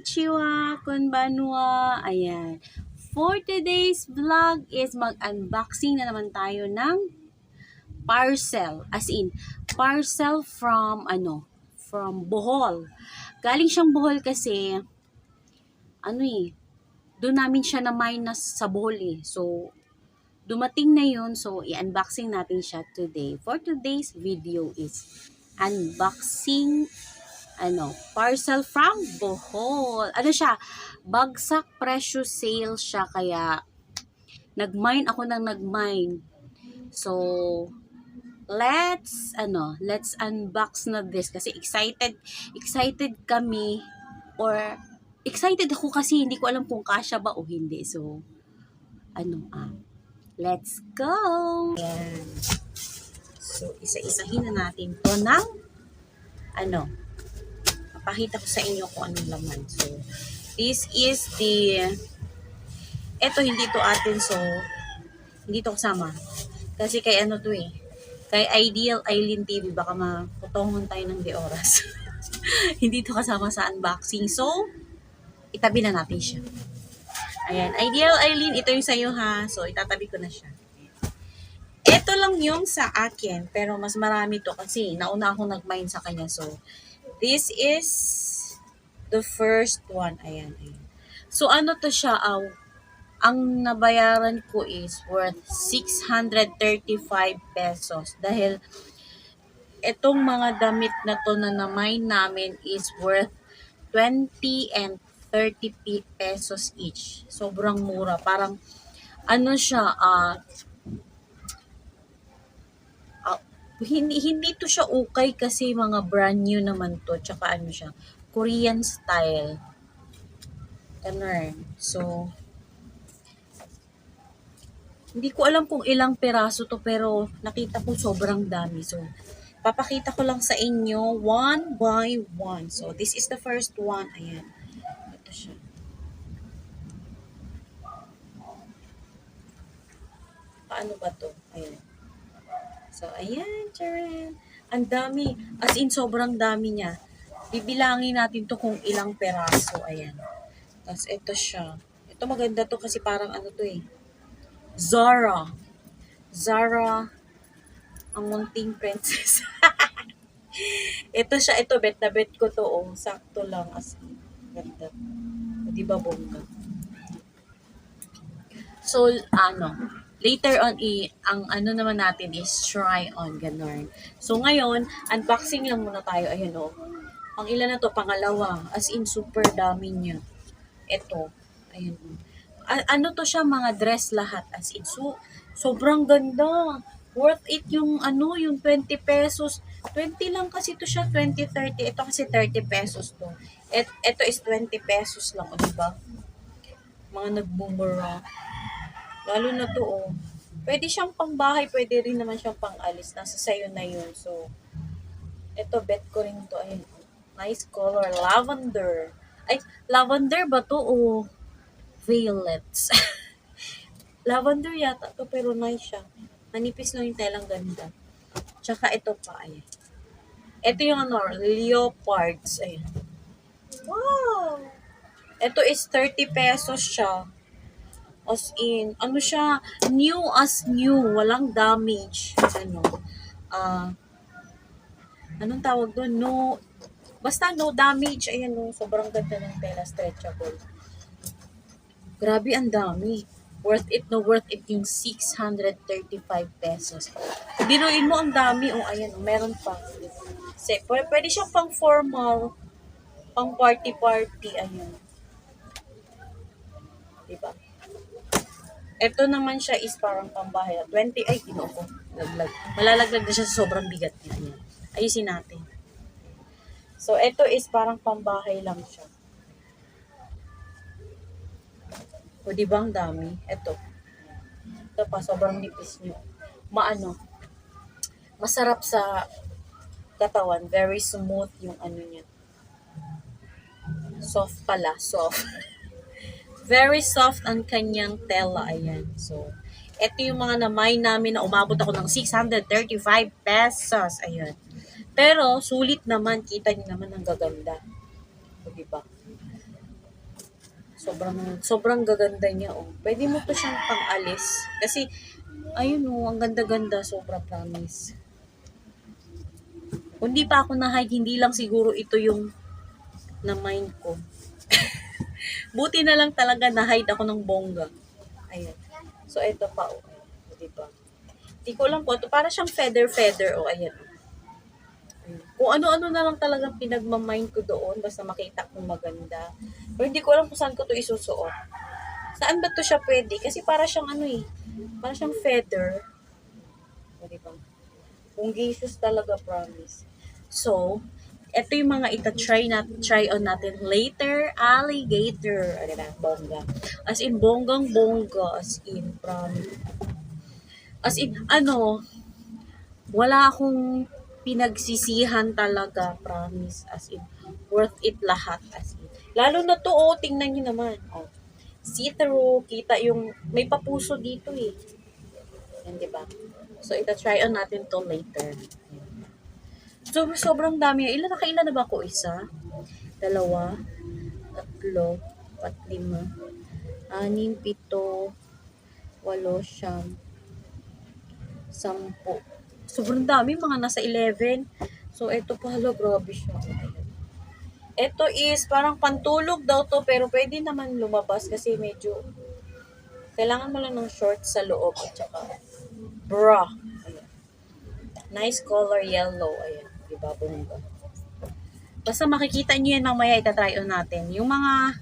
Konnichiwa, konbanwa. Ayan. For today's vlog is mag-unboxing na naman tayo ng parcel. As in, parcel from from Bohol. Galing siyang Bohol kasi doon namin siya na-minus sa Bohol eh. So, dumating na yun. So, i-unboxing natin siya today. For today's video is unboxing parcel from Bohol. Siya, bagsak presyo sale siya, kaya nag-mine ako ng nag-mine. So, let's unbox na this kasi excited kami, or excited ako kasi hindi ko alam kung kasya ba o hindi. So, let's go! Ayan. So, isa-isahin na natin to ng pakita ko sa inyo kung anong laman. So, this is eto hindi to atin, so hindi to kasama. Kasi kay kay Ideal Island TV, baka maputongon tayo ng di oras. Hindi to kasama sa unboxing. So, itabi na natin siya. Ayan, Ideal Island, ito yung sa'yo ha. So, itatabi ko na siya. Ito lang yung sa akin, pero mas marami to kasi nauna akong nag-mine sa kanya. So, this is the first one. Ayan. So, to siya? Ang nabayaran ko is worth 635 pesos. Dahil itong mga damit na to na na-mine namin is worth 20 and 30 pesos each. Sobrang mura. Parang, siya, hindi to siya ukay kasi mga brand new naman to. Tsaka siya, Korean style. So, hindi ko alam kung ilang peraso to, pero nakita ko sobrang dami. So, papakita ko lang sa inyo one by one. So, this is the first one. Ayan. Ito siya. Paano ba to? Ayan. So, ayan, charan. Ang dami. As in, sobrang dami niya. Bibilangin natin to kung ilang peraso. Ayan. Tapos, ito siya. Ito maganda to kasi parang Zara, ang munting princess. Ito siya, bet na bet ko to, sakto lang, as in, ganda. Di ba bongga? So, later on, ang naman natin is try on, ganon. So, ngayon, unboxing lang muna tayo, ayan Ang ilan na to, pangalawa, as in, super dami niya. Ito, ayan to siya, mga dress lahat, as in, so, sobrang ganda. Worth it yung yung 20 pesos. 20 lang kasi to siya, 20, 30. Ito kasi 30 pesos to. Ito is 20 pesos lang, diba? Mga nagbumura. Lalo na to, Pwede siyang pangbahay, pwede rin naman siyang pang-alis. Nasa sayo na yun. So, ito, bet ko rin to. Ayun, nice color. Lavender. Ay, lavender ba to violets? Lavender yata to, pero nice siya. Manipis lang yung telang, ganda. Tsaka ito pa, ayan. Ito yung leopards, ayan. Wow! Ito is 30 pesos siya. As in, siya, new as new, walang damage. Anong tawag doon? Basta no damage, ayan sobrang ganda ng tela, stretchable. Grabe, ang dami. Worth it yung 635 pesos. Biruin mo, ang dami. Ayan, meron pa. Pwede siyang pang formal, pang party, ayan. Diba? Ito naman siya is parang pambahay. 20, ay, ginoo ko. Laglag. Malalaglag na siya sa sobrang bigat niya. Ayan. Ayusin natin. So, ito is parang pambahay lang siya. O, diba ang dami? Ito pa, sobrang nipis nyo. Masarap sa katawan. Very smooth yung niya. Soft pala, soft. Very soft ang kanyang tela, ayan. So, ito yung mga na-mine namin na umabot ako ng 635 pesos, ayan. Pero, sulit naman, kita niyo naman ang gaganda. O, diba? Sobrang gaganda niya, oh. Pwede mo to siyang pang-alis. Kasi, ayun, oh, ang ganda-ganda. Sobra, promise. Kung di pa ako na-hike, hindi lang siguro ito yung na-mind ko. Buti na lang talaga na-hide ako ng bongga. Ayan. So, ito pa, oh. Diba? Hindi ko lang po. Ito, para siyang feather, oh. Ayan. Kung ano-ano na lang talagang pinagmamind ko doon, basta makita kong maganda. Pero hindi ko alam kung saan ko to isusuot. Saan ba to siya pwede? Kasi para siyang ano eh, para siyang feather. O, diba? Bungacious talaga, promise. So, ito yung mga try on natin later. Alligator. Ano na, bongga. As in, bonggang-bongga. As in, promise. As in, ano, wala akong pinagsisihan talaga, promise. As in, worth it lahat. As in. Lalo na to, oh, tingnan nyo naman. Oh. See-through, kita yung, may papuso dito eh. Yan, diba? So, ita-try on natin to later. So, sobrang dami. Nakailan na ba ako? Isa, dalawa, tatlo, pat, lima, anim, pito, walo, siyam, sampu. Sobrang dami, mga nasa 11. So, ito pala, grabe siya. Ito is parang pantulog daw to, pero pwede naman lumabas kasi medyo kailangan mo lang ng shorts sa loob at saka bra. Ayan. Nice color yellow. Ayan. Diba, bongga. Basta makikita nyo yan mamaya, itatry on natin. Yung mga,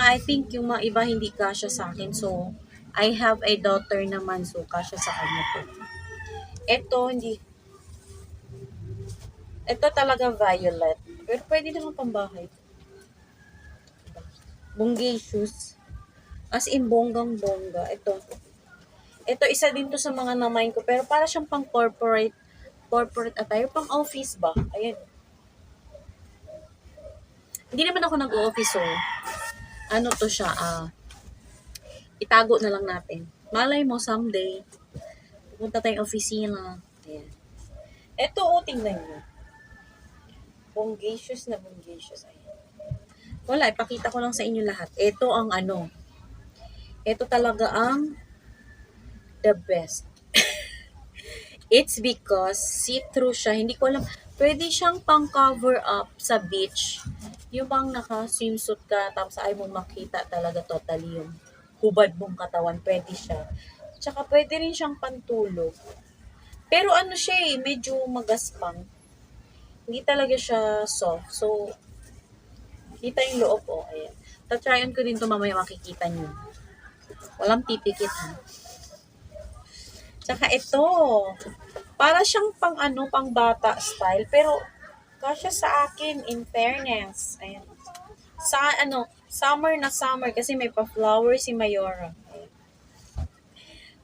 I think, yung mga iba hindi kasya sa akin. So, I have a daughter naman, so kasya sa kanya po. Ito, hindi. Ito talaga violet. Pero pwede naman pambahay. Bungacious. As in, bonggang-bongga. Ito, isa din to sa mga namain ko. Pero para siyang pang corporate attire. Pang office ba? Ayan. Hindi naman ako nag-office, so ano to siya, itago na lang natin. Malay mo, someday, pupunta tayong opisina. Ayan. Ito, tingnan nyo. Bungacious na bungacious. Ayan. Wala, ipakita ko lang sa inyo lahat. Ito ang ano. Ito talaga ang the best. It's because see-through siya. Hindi ko alam. Pwede siyang pang-cover up sa beach. Yung bang naka-swimsuit ka, tapos ayaw mong makita talaga totally yung hubad mong katawan. Pwede siya. Tsaka pwede rin siyang pantulog. Pero ano siya eh, medyo magaspang. Hindi talaga siya soft. So, kita yung loob, oh. Ayan. Tatry on ko din to mamaya, makikita nyo. Walang pipikit, ha. Tsaka ito, para siyang pang ano, pang bata style, pero kasya sa akin, in fairness. Ayan. Sa ano, summer na summer, kasi may pa-flower si Mayora. Ayan.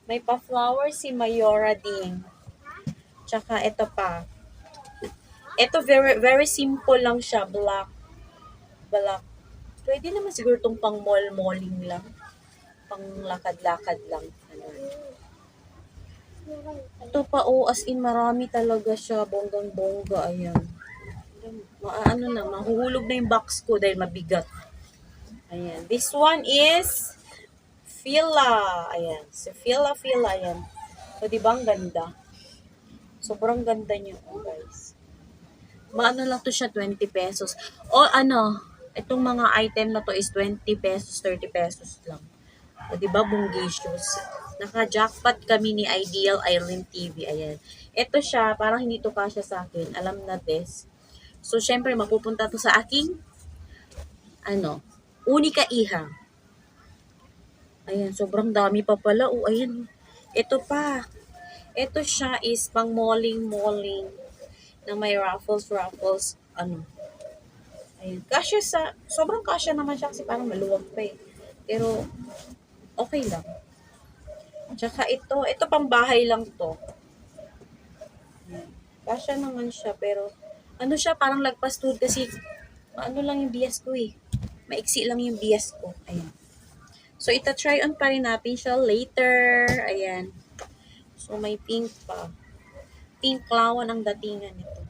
May pa-flower si Mayora din. Tsaka ito pa. Ito very, very simple lang siya, black. Pwede naman siguro itong pang mall-malling lang. Pang lakad-lakad lang. Ano. Ito pa, as in marami talaga siya, bonggang-bongga, ayan. Ano na, mahuhulog na yung box ko dahil mabigat. Ayan. This one is Fila. Ayan. Si Fila, ayan. So, diba ang ganda? Sobrang ganda niyo, guys. Maano lang to siya, 20 pesos. O ano, itong mga item na to is 20 pesos, 30 pesos lang. O, diba, bungacious. Naka-jackpot kami ni Ideal Island TV. Ayan. Ito siya, parang hindi to kasya sa akin. Alam na this. So, syempre, mapupunta to sa aking, unika iha. Ayan, sobrang dami pa pala. Ayan. Ito pa. Ito siya is pang malling na may ruffles. Ayan. Sobrang kasya naman siya kasi parang maluwag pa eh. Pero, okay lang. Tsaka ito pang bahay lang to. Kasya naman siya, pero ano siya, parang lagpas tuhod kasi ano lang yung bias ko eh. Maiksi lang yung bias ko. Ayan. So, try on pa rin natin siya later. Ayan. So, may pink pa. Pink lawan ang datingan nito.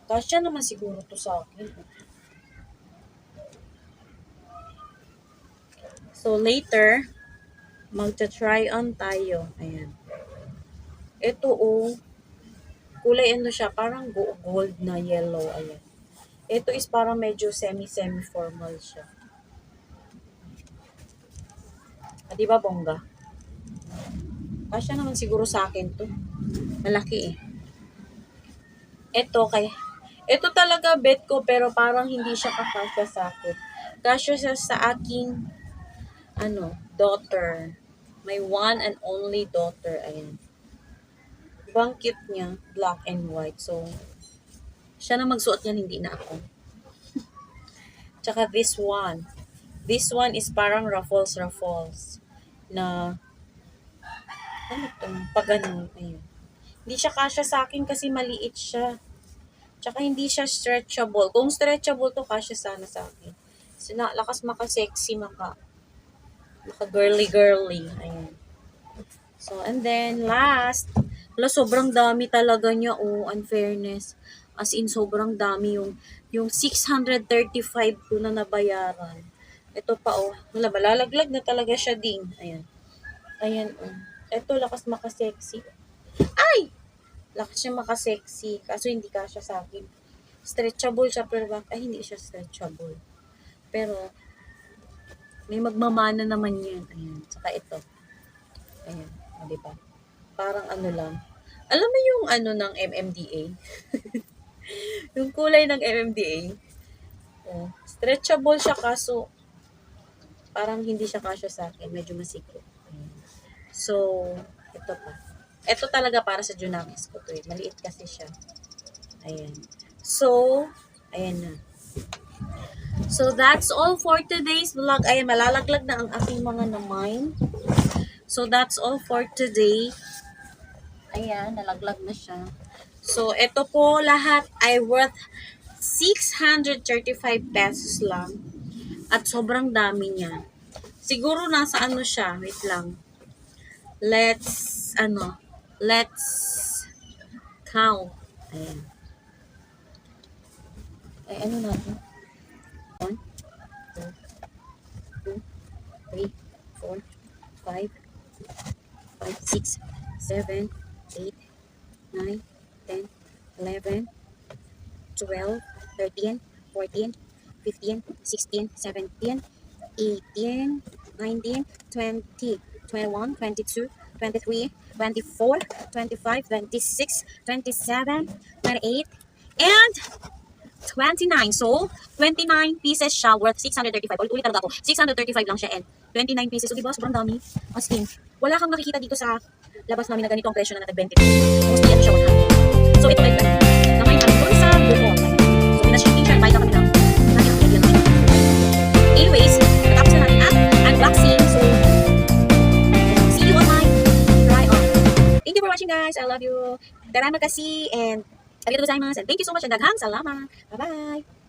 Kasya naman siguro to sa akin. So, later, magta-try on tayo. Ayan. Ito, oh, kulay ano siya, parang gold na yellow. Ayan. Ito is parang medyo semi-formal siya. Ah, di ba, bongga? Kasya naman siguro sa akin to. Malaki eh. Ito talaga bet ko pero parang hindi siya kakasya sa akin. Kasya siya sa aking daughter. My one and only daughter. Ayan. Ibang cute niya, black and white. So, siya na magsuot niyan, hindi na ako. Tsaka this one. This one is parang ruffles na ano to? Pag ganun. Ayun. Hindi siya kasya sa akin kasi maliit siya. Tsaka hindi siya stretchable. Kung stretchable to, kasya sana sa akin. Lakas maka-sexy, maka girly. Ayan. So, and then, last. Sobrang dami talaga niya, oh, unfairness. As in, sobrang dami yung 635 ko na nabayaran. Ito pa, oh. Malalaglag na talaga siya ding. Ayan. Ayan, oh. Ito, lakas maka-sexy. Ay! Lakas siya maka-sexy. Kaso hindi kasya sa akin. Stretchable siya, pero hindi siya stretchable. Pero, may magmamana naman yan. Ayan. Saka ito. Ayan. O, diba? Parang ano lang. Alam mo yung ng MMDA? Yung kulay ng MMDA. Oh, stretchable siya kaso parang hindi siya kasya sa akin. Medyo masikip. Ayan. So, ito pa. Ito talaga para sa Junakis ko to eh. Maliit kasi siya. Ayan. So, ayan na. So, that's all for today's vlog. Ayan, malalaglag na ang aking mga naman. So, that's all for today. Ayan, nalaglag na siya. So, ito po lahat ay worth 635 pesos lang. At sobrang dami niya. Siguro nasa ano siya. Wait lang. Let's count. Ayan. Ay, ano natin? 1, 2, 3, 4, 5, 6, 7, 8, 9, 10, 11, 12, 13, 14, 15, 16, 17, 18, 19, 20, 21, 22, 23, 24, 25, 26, 27, 28, and 29. So, 29 pieces siya worth 635. Ulit talaga ako. 635 lang siya and 29 pieces. So, diba? Sobrang dami. As in, wala kang makikita dito sa labas namin na ganito ang presyo na nata-20. Mostly ano siya 100. So, ito ay naman yung doon sa buko. So, pinashipping siya. Bayad na kami ng anyways, natapos na natin ang unboxing. So, see you on my try on. Thank you for watching, guys. I love you. Terima kasih and arigatou gozaimasu. And thank you so much and daghang salamat. Bye-bye.